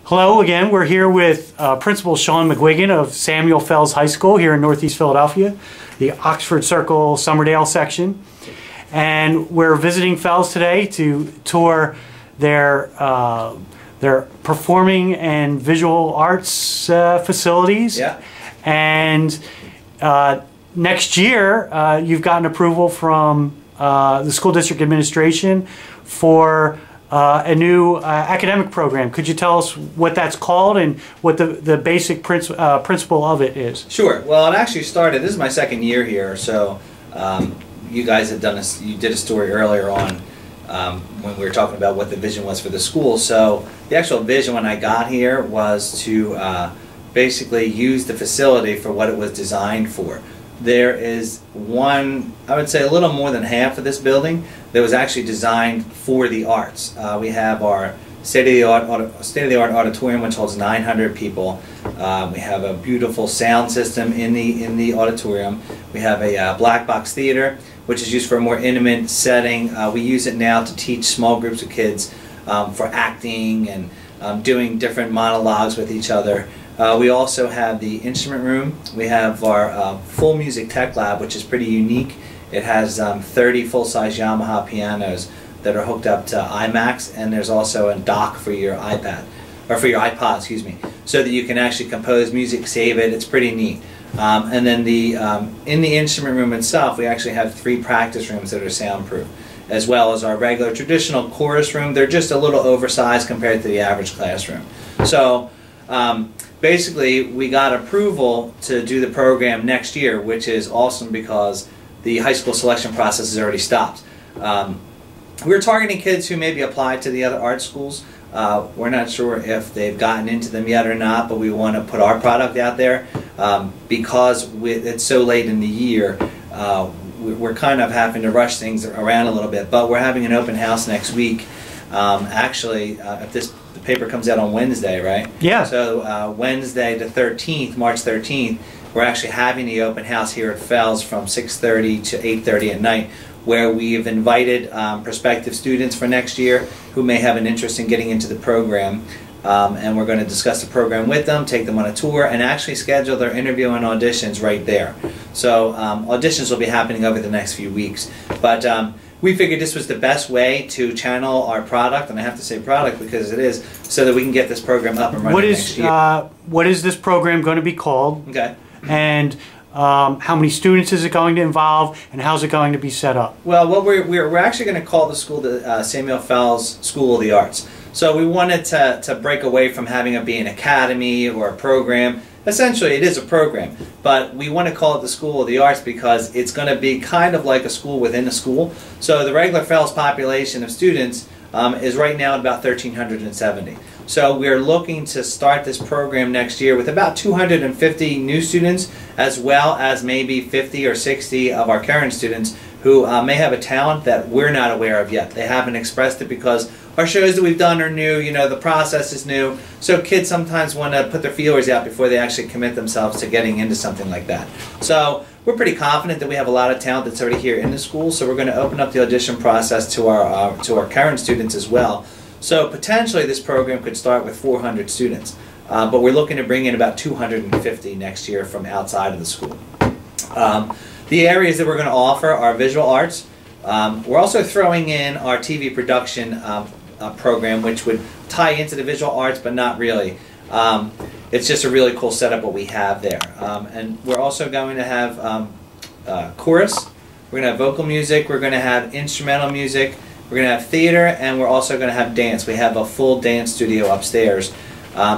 Hello again. We're here with Principal Shawn McGuigan of Samuel Fels High School here in Northeast Philadelphia, the Oxford Circle Somerdale section. And we're visiting Fels today to tour their performing and visual arts facilities. Yeah. And next year, you've gotten approval from the school district administration for a new academic program. Could you tell us what that's called and what the basic principle of it is? Sure. Well, it actually started, this is my second year here, so you guys had done you did a story earlier on when we were talking about what the vision was for the school. So the actual vision when I got here was to basically use the facility for what it was designed for. There is one, I would say a little more than half of this building that was actually designed for the arts. We have our state-of-the-art auditorium, which holds 900 people. We have a beautiful sound system in the auditorium. We have a black box theater, which is used for a more intimate setting. We use it now to teach small groups of kids for acting and doing different monologues with each other. We also have the instrument room. We have our full music tech lab, which is pretty unique. It has 30 full-size Yamaha pianos that are hooked up to iMacs, and there's also a dock for your iPad, or for your iPod, excuse me, so that you can actually compose music, save it. It's pretty neat. And then in the instrument room itself, we actually have 3 practice rooms that are soundproof, as well as our regular traditional chorus room. They're just a little oversized compared to the average classroom. So basically, we got approval to do the program next year, which is awesome because the high school selection process has already stopped. We're targeting kids who maybe applied to the other art schools. We're not sure if they've gotten into them yet or not, but we want to put our product out there because it's so late in the year. We're kind of having to rush things around a little bit, but we're having an open house next week. Actually, if the paper comes out on Wednesday, right? Yeah. So Wednesday the 13th, March 13th, we're actually having the open house here at Fels from 6:30 to 8:30 at night, where we've invited prospective students for next year who may have an interest in getting into the program. And we're going to discuss the program with them, take them on a tour, and actually schedule their interview and auditions right there. So auditions will be happening over the next few weeks. But we figured this was the best way to channel our product, and I have to say product because it is, so that we can get this program up and running next year. What is this program going to be called? Okay. And how many students is it going to involve, and how's it going to be set up? Well, what we're actually going to call the school the Samuel Fels School of the Arts. So we wanted to break away from having it be an academy or a program. Essentially, it is a program, but we want to call it the School of the Arts because it's going to be kind of like a school within a school. So the regular Fels population of students is right now at about 1,370. So we're looking to start this program next year with about 250 new students, as well as maybe 50 or 60 of our current students who may have a talent that we're not aware of yet. They haven't expressed it because our shows that we've done are new, you know, the process is new. So kids sometimes want to put their feelers out before they actually commit themselves to getting into something like that. So we're pretty confident that we have a lot of talent that's already here in the school, so we're going to open up the audition process to our current students as well. So potentially this program could start with 400 students, but we're looking to bring in about 250 next year from outside of the school. The areas that we're going to offer are visual arts. We're also throwing in our TV production program, which would tie into the visual arts, but not really. It's just a really cool setup what we have there. And we're also going to have chorus, we're going to have vocal music, we're going to have instrumental music, we're going to have theater, and we're also going to have dance. We have a full dance studio upstairs.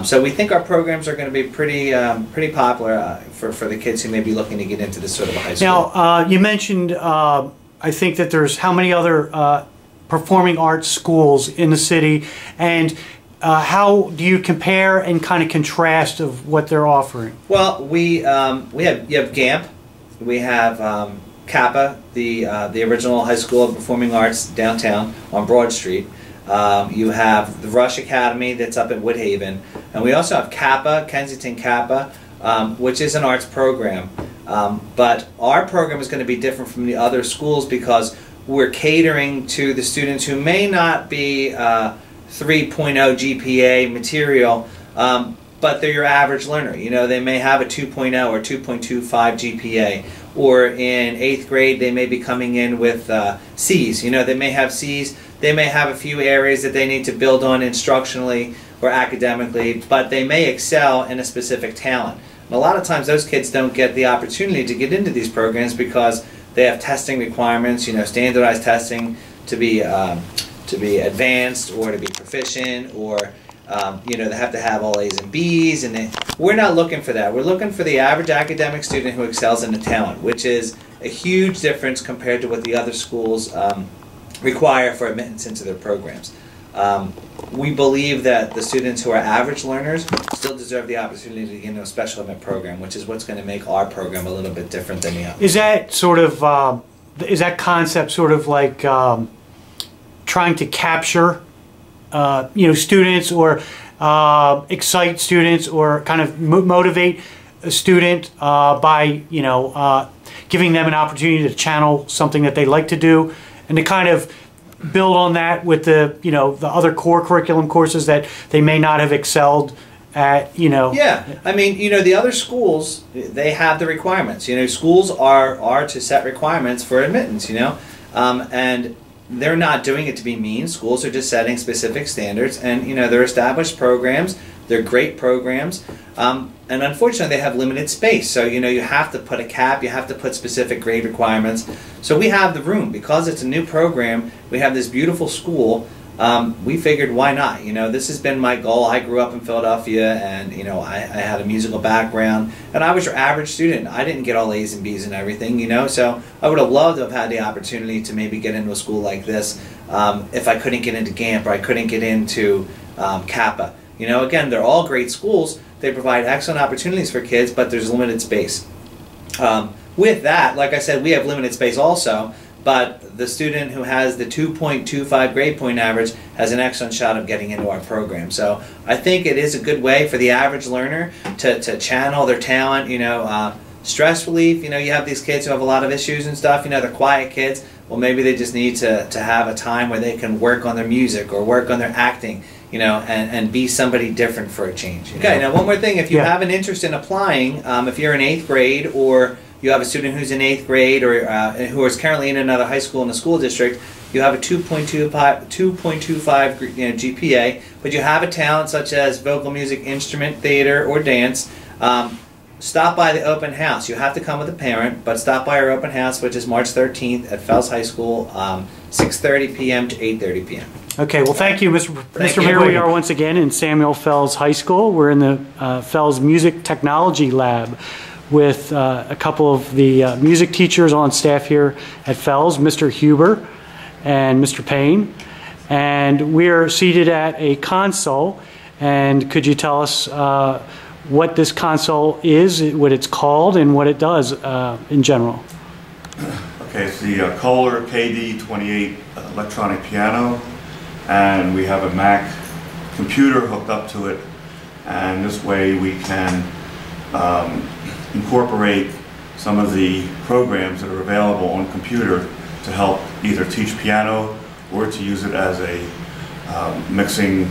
So we think our programs are going to be pretty popular for the kids who may be looking to get into this sort of a high school. Now, you mentioned, I think that there's how many other performing arts schools in the city, and how do you compare and kind of contrast of what they're offering? Well, you have GAMP, we have Kappa, the original High School of Performing Arts downtown on Broad Street. You have the Rush Academy that's up at Woodhaven, and we also have Kappa, Kensington Kappa, which is an arts program. But our program is going to be different from the other schools because we're catering to the students who may not be 3.0 GPA material, but they're your average learner. You know, they may have a 2.0 or 2.25 GPA, or in 8th grade they may be coming in with C's. You know, they may have C's. They may have a few areas that they need to build on instructionally or academically, but they may excel in a specific talent. And a lot of times those kids don't get the opportunity to get into these programs because they have testing requirements, you know, standardized testing to be advanced or to be proficient, or you know, they have to have all A's and B's, and we're not looking for that. We're looking for the average academic student who excels in a talent, which is a huge difference compared to what the other schools require for admittance into their programs. We believe that the students who are average learners still deserve the opportunity to get into a special admit program, which is what's going to make our program a little bit different than the others. Is that sort of, is that concept sort of like trying to capture, you know, students, or excite students, or kind of motivate a student by, you know, giving them an opportunity to channel something that they like to do, and to kind of build on that with the, you know, the other core curriculum courses that they may not have excelled at, you know. Yeah, I mean, you know, the other schools, they have the requirements. You know, schools are to set requirements for admittance, you know, and they're not doing it to be mean. Schools are just setting specific standards, and, you know, they're established programs. They're great programs, and unfortunately they have limited space. So, you know, you have to put a cap, you have to put specific grade requirements. So we have the room. Because it's a new program, we have this beautiful school. We figured, why not? You know, this has been my goal. I grew up in Philadelphia, and, you know, I had a musical background, and I was your average student. I didn't get all A's and B's and everything, you know, so I would have loved to have had the opportunity to maybe get into a school like this if I couldn't get into GAMP, or I couldn't get into Kappa. You know, again, they're all great schools. They provide excellent opportunities for kids, but there's limited space. With that, like I said, we have limited space also, but the student who has the 2.25 grade point average has an excellent shot of getting into our program. So I think it is a good way for the average learner to channel their talent. You know, stress relief. You know, you have these kids who have a lot of issues and stuff. You know, they're quiet kids. Well, maybe they just need to have a time where they can work on their music or work on their acting, you know, and be somebody different for a change. Okay, now one more thing. If you have an interest in applying, if you're in 8th grade, or you have a student who's in 8th grade, or who is currently in another high school in the school district, you have a 2.25 you know, GPA, but you have a talent such as vocal, music, instrument, theater, or dance, stop by the open house. You have to come with a parent, but stop by our open house, which is March 13th at Fels High School, 6:30 p.m. to 8:30 p.m. Okay, well, thank you, Mr. Here we are once again in Samuel Fels High School. We're in the Fels Music Technology Lab with a couple of the music teachers on staff here at Fels, Mr. Huber and Mr. Payne. And we're seated at a console. And could you tell us what this console is, what it's called, and what it does in general? Okay, it's the Kohler KD28 electronic piano, and we have a Mac computer hooked up to it, and this way we can incorporate some of the programs that are available on computer to help either teach piano or to use it as a mixing,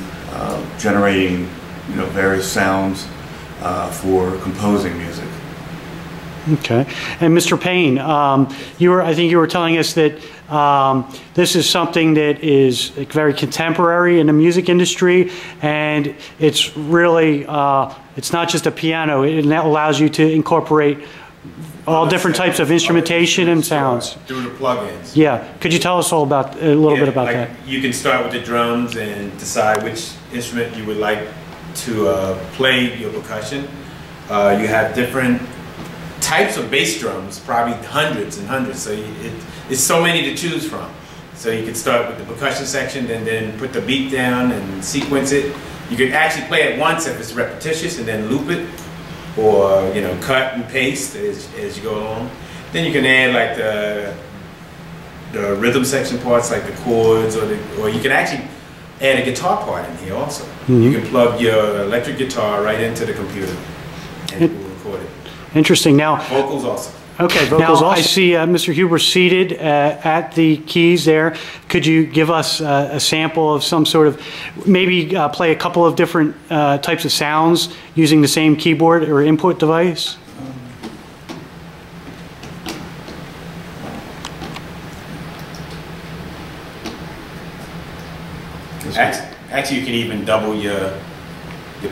generating, you know, various sounds for composing music. Okay, and Mr. Payne, I think you were telling us that this is something that is very contemporary in the music industry, and it's really it's not just a piano. It allows you to incorporate all different types of instrumentation and sounds through the plugins. Yeah, could you tell us all about a little bit about that? You can start with the drums and decide which instrument you would like to play your percussion. You have different types of bass drums, probably hundreds and hundreds, so it's so many to choose from. So you can start with the percussion section and then put the beat down and sequence it. You can actually play it once if it's repetitious and then loop it, or, you know, cut and paste as you go along. Then you can add like the rhythm section parts, like the chords, or you can actually add a guitar part in here also. Mm-hmm. You can plug your electric guitar right into the computer and it will record it. Interesting. Now, vocals also. Okay, vocals now, I see Mr. Huber seated at the keys there. Could you give us a sample of some sort of, maybe play a couple of different types of sounds using the same keyboard or input device? Actually, you can even double your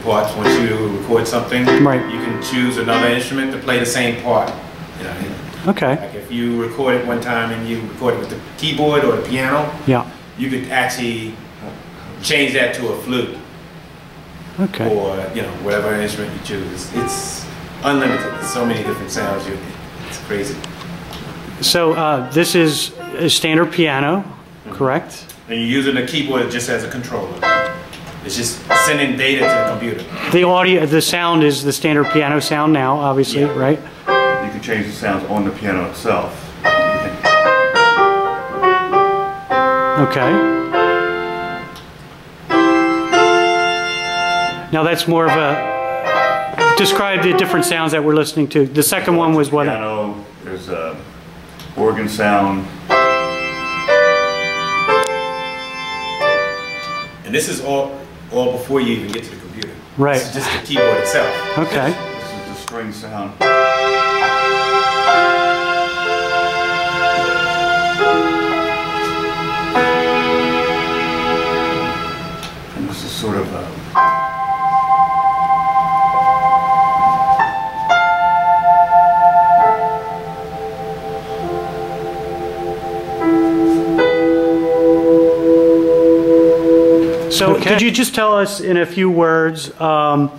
parts once you record something. Right. You can choose another instrument to play the same part. You know, okay. Like if you record it one time and you record it with the keyboard or the piano, yeah, you could actually change that to a flute. Okay. Or whatever instrument you choose. It's unlimited. There's so many different sounds. It's crazy. So this is a standard piano, correct? And you're using the keyboard just as a controller. It's just sending data to the computer. The audio, the sound is the standard piano sound now, obviously, yeah. Right? You can change the sounds on the piano itself. Okay. Now that's more of a, describe the different sounds that we're listening to. The second one was what? Piano, there's a organ sound. And this is all before you even get to the computer. Right. This is just the keyboard itself. Okay. This is the string sound. And this is sort of a... So could you just tell us in a few words what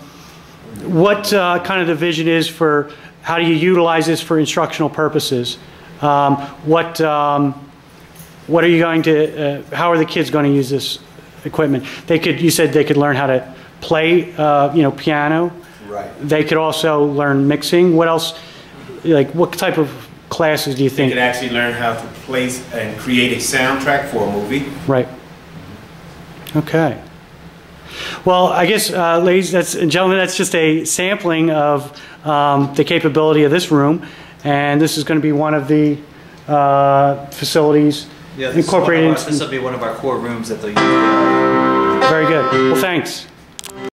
kind of the vision is for, how do you utilize this for instructional purposes? What are you going to, how are the kids going to use this equipment? They could, you said they could learn how to play, piano. Right. They could also learn mixing. What else, like what type of classes do you think? They could actually learn how to place and create a soundtrack for a movie. Right. Okay. Well, I guess, ladies and gentlemen, that's just a sampling of the capability of this room, and this is going to be one of the facilities incorporated. This will be one of our core rooms that they'll use. Very good. Well, thanks.